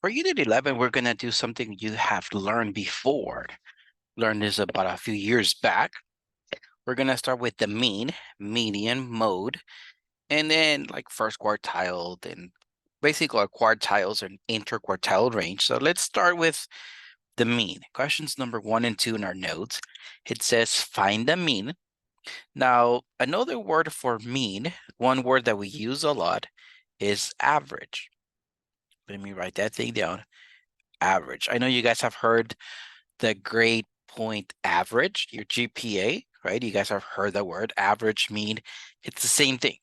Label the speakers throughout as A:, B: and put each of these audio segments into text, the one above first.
A: for Unit 11, we're going to do something you have learned before. Learned this about a few years back. We're going to start with the mean, median, mode, and then like first quartile, then basically our quartiles and interquartile range. So let's start with the mean. Questions number 1 and 2 in our notes. It says find the mean. Now, another word for mean, one word that we use a lot is average. Let me write that thing down. Average. I know you guys have heard the grade point average, your GPA, right? You guys have heard the word average, mean. It's the same thing.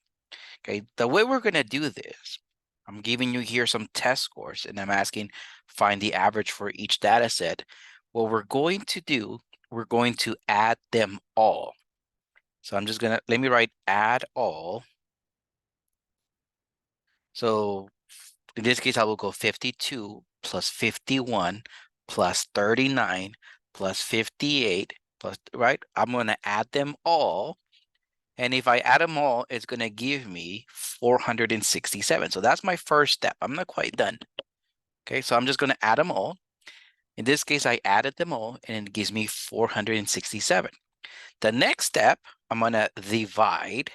A: Okay, the way we're going to do this, I'm giving you here some test scores and I'm asking find the average for each data set. What we're going to do, we're going to add them all. So I'm just gonna, let me write add all. So in this case, I will go 52 plus 51 plus 39 plus 58 plus, right? I'm gonna add them all. And if I add them all, it's gonna give me 467. So that's my first step. I'm not quite done. Okay, so I'm just gonna add them all. In this case, I added them all and it gives me 467. The next step, I'm gonna divide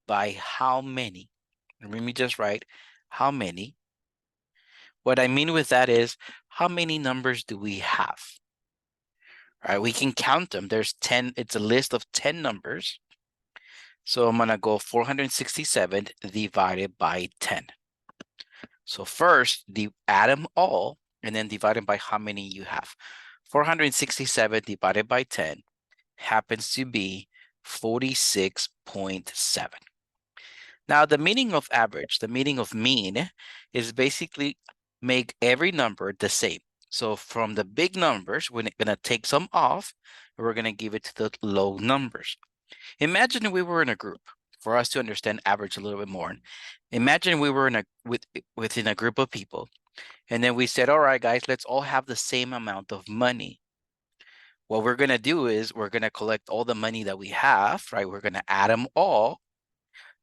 A: by how many? Let me just write how many. What I mean with that is how many numbers do we have? All right, we can count them. There's 10, it's a list of 10 numbers. So I'm gonna go 467 divided by 10. So first, add them all and then divide them by how many you have. 467 divided by 10 happens to be 46.7. Now, the meaning of average, the meaning of mean is basically make every number the same. So from the big numbers, we're gonna take some off, and we're gonna give it to the low numbers. Imagine we were in a group. For us to understand average a little bit more, imagine we were within a group of people, and then we said, all right, guys, let's all have the same amount of money. What we're gonna do is we're gonna collect all the money that we have, right? We're gonna add them all,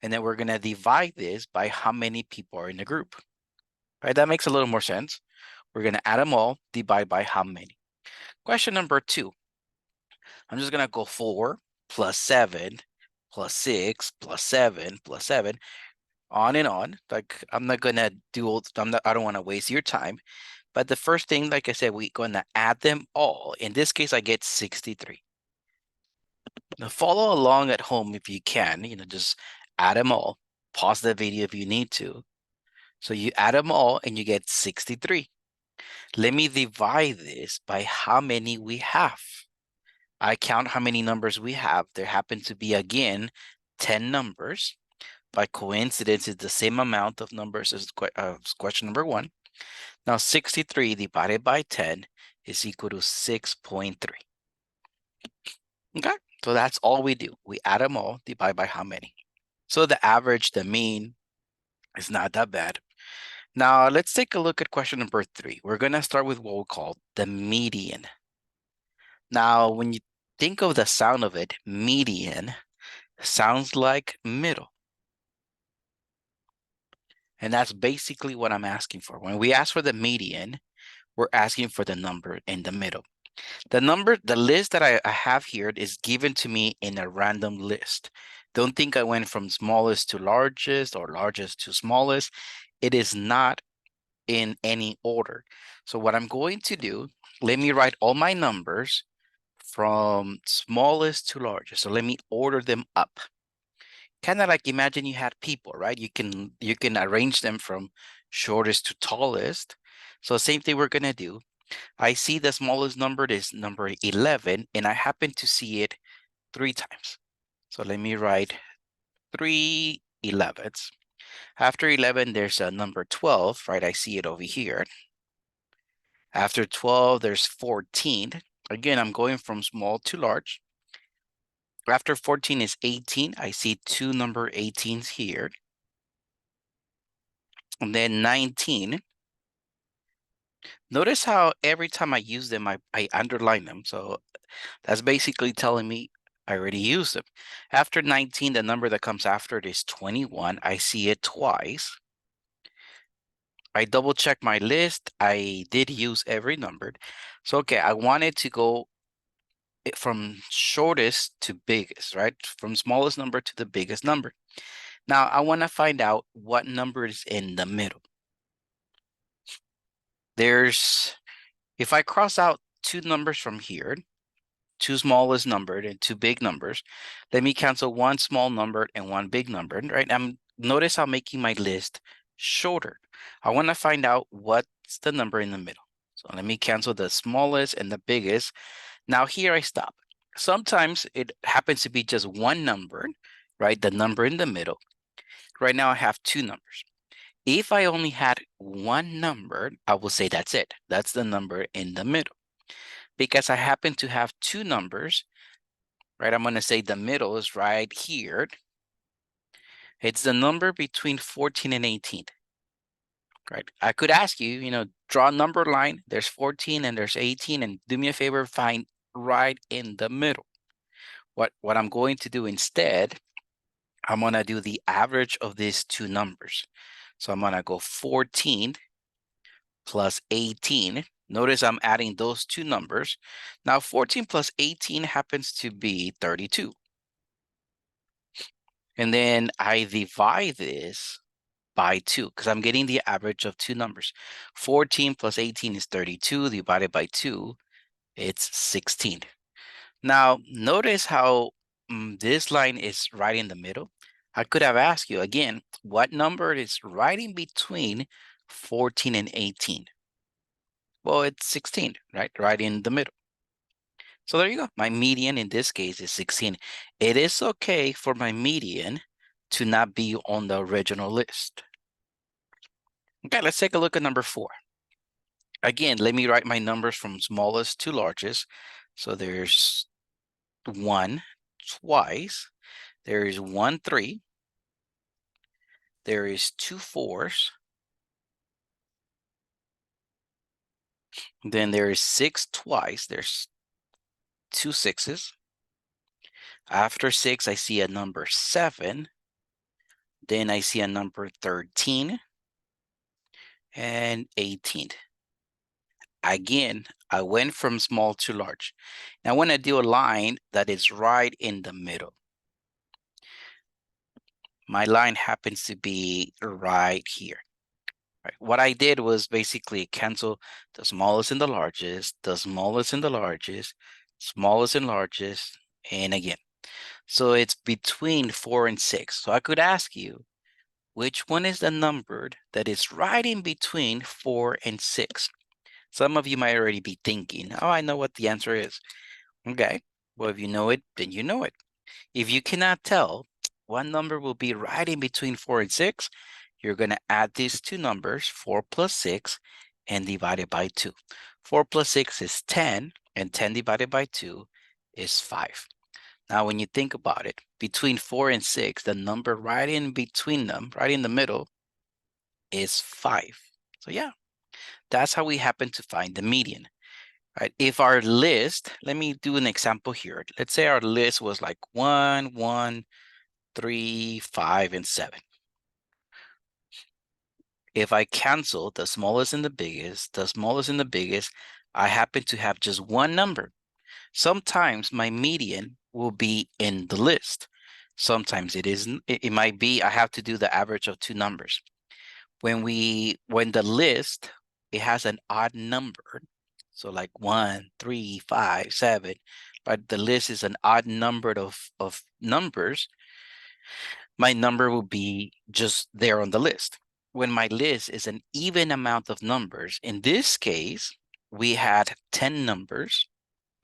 A: and then we're going to divide this by how many people are in the group. Right? That makes a little more sense. We're going to add them all, divide by how many. Question number 2. I'm just going to go 4 plus 7 plus 6 plus 7 plus 7, on and on. Like I'm not going to do, I don't want to waste your time. But the first thing, like I said, we're going to add them all. In this case, I get 63. Now follow along at home if you can, just add them all. Pause the video if you need to. So you add them all and you get 63. Let me divide this by how many we have. I count how many numbers we have. There happen to be, again, 10 numbers. By coincidence, it's the same amount of numbers as question number 1. Now, 63 divided by 10 is equal to 6.3. Okay, so that's all we do. We add them all, divide by how many. So the average, the mean, is not that bad. Now, let's take a look at question number 3. We're going to start with what we call the median. Now, when you think of the sound of it, median sounds like middle. And that's basically what I'm asking for. When we ask for the median, we're asking for the number in the middle. The list that I have here is given to me in a random list. Don't think I went from smallest to largest or largest to smallest. It is not in any order. So what I'm going to do, let me write all my numbers from smallest to largest. So let me order them up. Kind of like imagine you had people, right? You can arrange them from shortest to tallest. So same thing we're gonna do. I see the smallest number is number 11, and I happen to see it 3 times. So let me write 3 11s. After 11, there's a number 12, right? I see it over here. After 12, there's 14. Again, I'm going from small to large. After 14 is 18. I see 2 number 18s here. And then 19. Notice how every time I use them, I underline them. So that's basically telling me I already used them. After 19, the number that comes after it is 21. I see it twice. I double checked my list. I did use every number. So, okay, I wanted to go from shortest to biggest, right? From smallest number to the biggest number. Now, I want to find out what number is in the middle. If I cross out two numbers from here, two smallest numbered and two big numbers, let me cancel one small number and one big number, right? Notice I'm making my list shorter. I want to find out what's the number in the middle. So let me cancel the smallest and the biggest. Now here I stop. Sometimes it happens to be just one number, right? The number in the middle. Right now I have two numbers. If I only had one number, I will say that's it. That's the number in the middle. Because I happen to have two numbers, right? I'm going to say the middle is right here. It's the number between 14 and 18, right? I could ask you, draw a number line. There's 14 and there's 18, and do me a favor, find right in the middle. What I'm going to do instead, I'm going to do the average of these two numbers. So I'm going to go 14 plus 18. Notice I'm adding those two numbers. Now 14 plus 18 happens to be 32. And then I divide this by 2 because I'm getting the average of two numbers. 14 plus 18 is 32 divided by 2. It's 16. Now, notice how this line is right in the middle. I could have asked you again, what number is right in between 14 and 18? Well, it's 16, right? Right in the middle. So there you go. My median in this case is 16. It is okay for my median to not be on the original list. Okay, let's take a look at number 4. Again, let me write my numbers from smallest to largest. So there's 1 twice. There is 1 3. There is 2 4s. Then there is 6 twice. There's 2 6s. After 6, I see a number 7. Then I see a number 13 and 18. Again, I went from small to large. Now, when I do a line that is right in the middle, my line happens to be right here. Right. What I did was basically cancel the smallest and the largest, the smallest and the largest, smallest and largest, and again. So it's between 4 and 6. So I could ask you, which one is the number that is right in between 4 and 6? Some of you might already be thinking, oh, I know what the answer is. Okay, well, if you know it, then you know it. If you cannot tell, one number will be right in between 4 and 6. You're going to add these two numbers, 4 plus 6, and divide it by 2. 4 plus 6 is 10, and 10 divided by 2 is 5. Now, when you think about it, between 4 and 6, the number right in between them, right in the middle, is 5. So yeah, that's how we happen to find the median. Right? If our list, let me do an example here. Let's say our list was like 1, 1, 3, 5, and 7. If I cancel the smallest and the biggest, I happen to have just one number. Sometimes my median will be in the list. Sometimes it isn't. It might be I have to do the average of two numbers. When the list, it has an odd number. So like 1, 3, 5, 7, but the list is an odd number of numbers. My number will be just there on the list. When my list is an even amount of numbers, in this case, we had 10 numbers,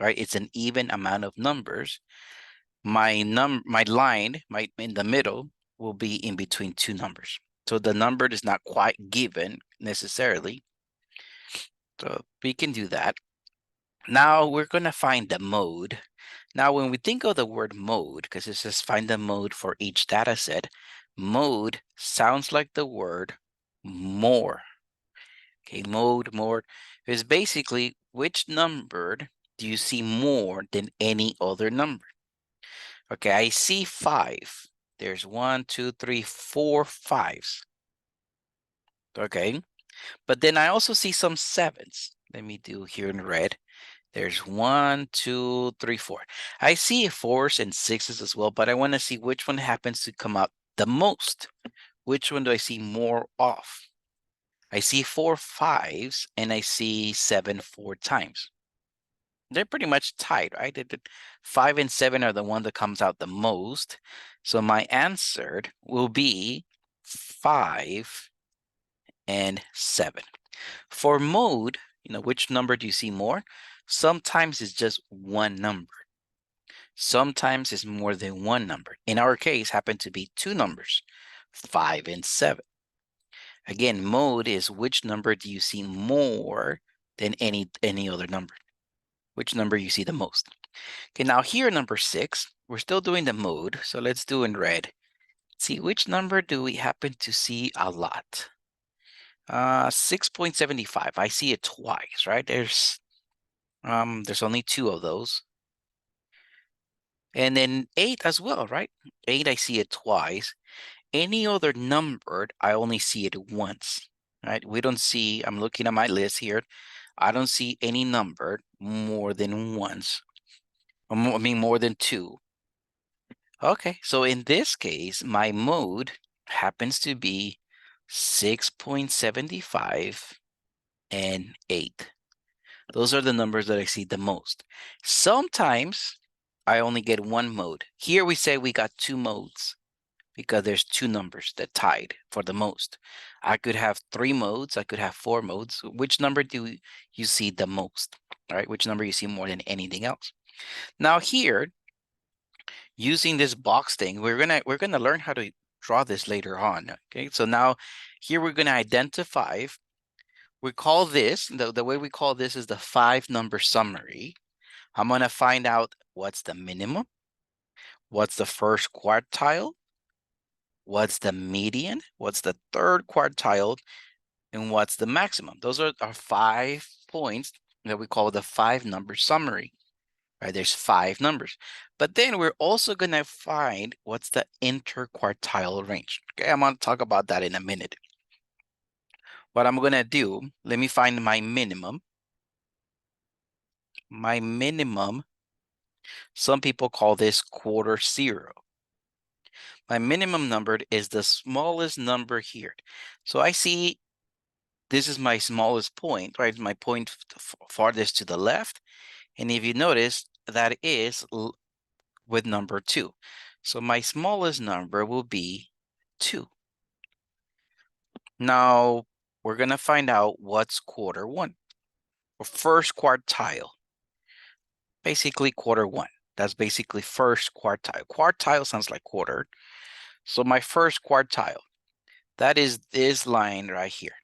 A: right? It's an even amount of numbers. My line, in the middle, will be in between two numbers. So the number is not quite given necessarily. So we can do that. Now we're going to find the mode. Now, when we think of the word mode, because it says find the mode for each data set, mode sounds like the word more. Okay, mode, more is basically which number do you see more than any other number? Okay, I see 5. There's 1, 2, 3, 4 5s. Okay, But then I also see some sevens. Let me do here in red. There's 1, 2, 3, 4. I see fours and sixes as well, but I want to see which one happens to come out the most. Which one do I see more of? I see 4 fives and I see 7 4 times. They're pretty much tied, right? 5 and 7 are the one that comes out the most. So my answer will be 5 and 7. For mode, which number do you see more? Sometimes it's just one number. Sometimes it's more than one number. In our case, happen to be two numbers, 5 and 7. Again, mode is which number do you see more than any other number? Which number you see the most? Okay, now here, number 6, we're still doing the mode, so let's do in red. See, which number do we happen to see a lot? 6.75. I see it twice, right? There's only 2 of those. And then 8 as well, right? 8, I see it twice. Any other number, I only see it once, right? We don't see, I'm looking at my list here. I don't see any number more than once. I mean, more than 2. Okay, so in this case, my mode happens to be 6.75 and 8. Those are the numbers that I see the most. Sometimes I only get one mode. Here we say we got 2 modes because there's 2 numbers that tied for the most. I could have 3 modes. I could have 4 modes. Which number do you see the most? All right, which number you see more than anything else? Now here, using this box thing, we're gonna learn how to draw this later on. Okay, so now here we're gonna identify. We call this, the way we call this is the 5-number summary. I'm gonna find out what's the minimum, what's the first quartile, what's the median, what's the third quartile, and what's the maximum. Those are our 5 points that we call the 5-number summary. Right, there's 5 numbers. But then we're also going to find what's the interquartile range. Okay, I'm going to talk about that in a minute. What I'm going to do, let me find my minimum. My minimum, some people call this quarter zero. My minimum number is the smallest number here. So I see this is my smallest point, right? My point farthest to the left. And if you notice, that is with number 2. So my smallest number will be 2. Now we're going to find out what's quarter 1 or first quartile. Basically quarter 1. That's basically first quartile. Quartile sounds like quarter. So my first quartile, that is this line right here.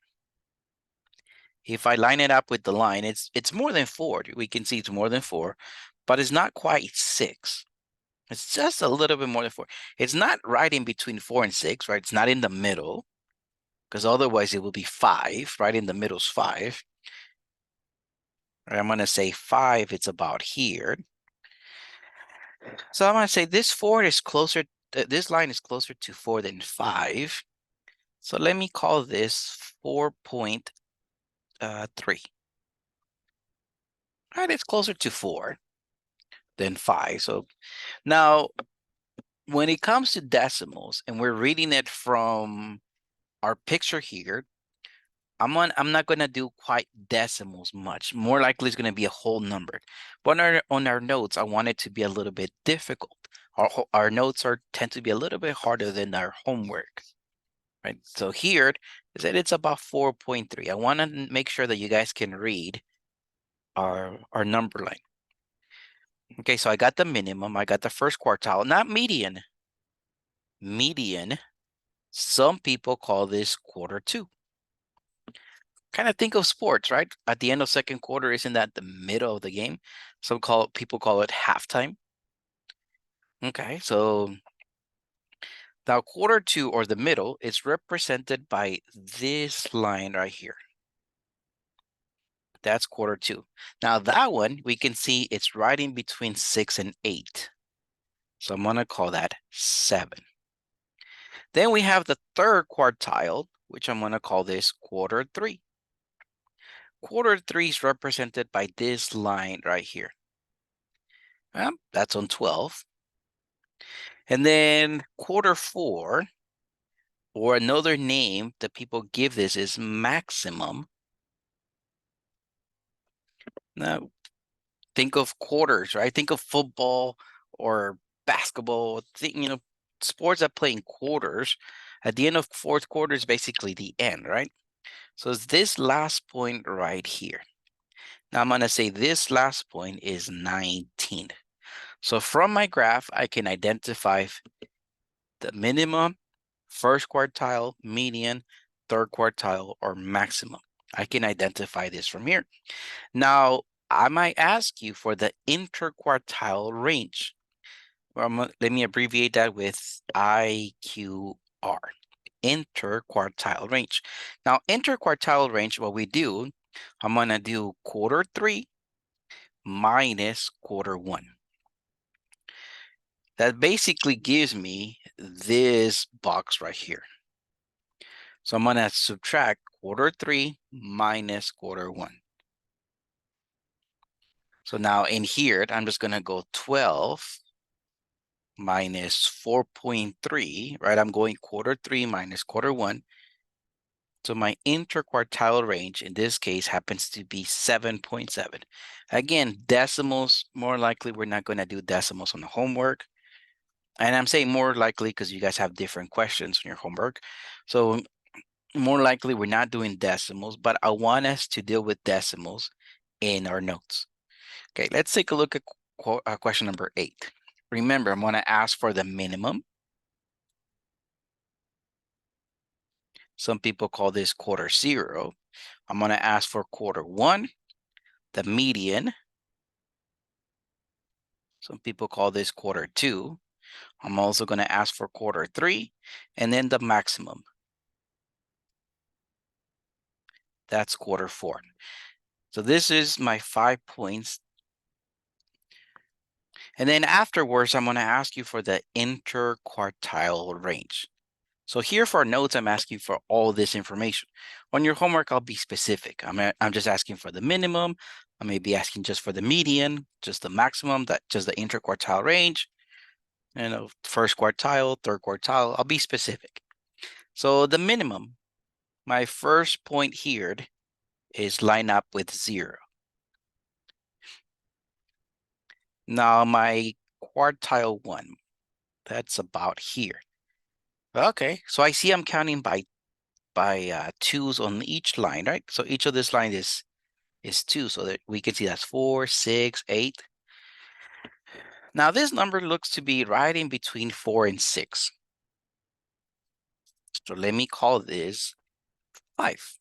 A: If I line it up with the line, it's more than 4. We can see it's more than 4, but it's not quite 6. It's just a little bit more than 4. It's not right in between 4 and 6, right? It's not in the middle, because otherwise it will be 5. Right in the middle is 5. Right, I'm going to say 5, it's about here. So I'm going to say this 4 is closer, this line is closer to 4 than 5. So let me call this 4.3. Right, it's closer to 4 than 5. So now, when it comes to decimals, and we're reading it from our picture here, I'm not gonna do quite decimals much. More likely it's gonna be a whole number. But on our notes, I want it to be a little bit difficult. Our notes tend to be a little bit harder than our homework. Right. So here it said it's about 4.3. I want to make sure that you guys can read our number line. Okay, so I got the minimum, I got the first quartile, not median. Median, some people call this quarter 2. Kind of think of sports, right? At the end of second quarter, isn't that the middle of the game? People call it halftime. Okay, so now quarter 2, or the middle, is represented by this line right here. That's quarter 2. Now that one, we can see it's right in between 6 and 8. So I'm gonna call that 7. Then we have the third quartile, which I'm going to call this quarter 3. Quarter 3 is represented by this line right here. That's on 12. And then quarter 4, or another name that people give this, is maximum. Now, think of quarters, right? Think of football or basketball, sports that play in quarters. At the end of fourth quarter is basically the end, right? So it's this last point right here. Now I'm going to say this last point is 19. So from my graph, I can identify the minimum, first quartile, median, third quartile, or maximum. I can identify this from here. Now, I might ask you for the interquartile range. Let me abbreviate that with IQR, interquartile range. Now, interquartile range, what we do, I'm going to do quarter 3 minus quarter 1. That basically gives me this box right here. So I'm going to subtract quarter 3 minus quarter 1. So now in here, I'm just going to go 12 minus 4.3, right? I'm going quarter 3 minus quarter 1. So my interquartile range in this case happens to be 7.7. Again, decimals, more likely we're not going to do decimals on the homework. And I'm saying more likely because you guys have different questions on your homework. So more likely we're not doing decimals, but I want us to deal with decimals in our notes. Okay, let's take a look at question number 8. Remember, I'm going to ask for the minimum. Some people call this quarter 0. I'm going to ask for quarter 1, the median. Some people call this quarter 2. I'm also going to ask for quarter 3, and then the maximum. That's quarter 4. So this is my 5 points. And then afterwards, I'm going to ask you for the interquartile range. So here for notes, I'm asking for all this information. On your homework, I'll be specific. I'm just asking for the minimum. I may be asking just for the median, just the maximum, just the interquartile range, first quartile, third quartile. I'll be specific. So the minimum, my first point here is line up with 0. Now my quartile 1, that's about here. Okay, so I see I'm counting by 2s on each line, right? So each of this line is 2, so that we can see that's 4, 6, 8. Now this number looks to be right in between 4 and 6. So let me call this 5.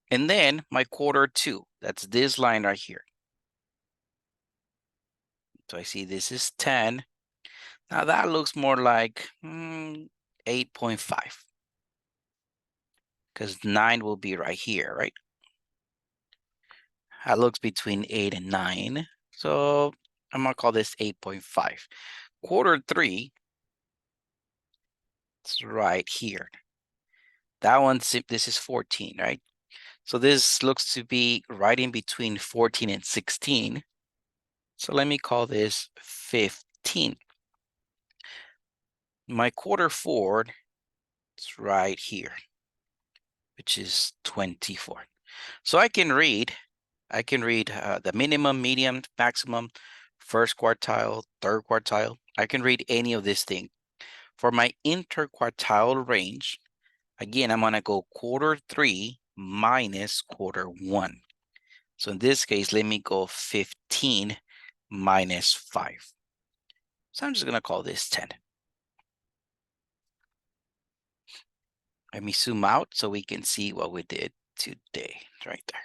A: And then my quarter 2, that's this line right here. So I see this is 10. Now that looks more like 8.5. Because 9 will be right here, right? That looks between 8 and 9. So I'm going to call this 8.5. Quarter 3, it's right here. That one, this is 14, right? So this looks to be right in between 14 and 16. So let me call this 15. My quarter 4, it's right here, which is 24. So I can read the minimum, median, maximum, first quartile, third quartile. I can read any of this thing. For my interquartile range, again, I'm going to go quarter 3 minus quarter 1. So in this case, let me go 15 minus 5. So I'm just going to call this 10. Let me zoom out so we can see what we did today right there.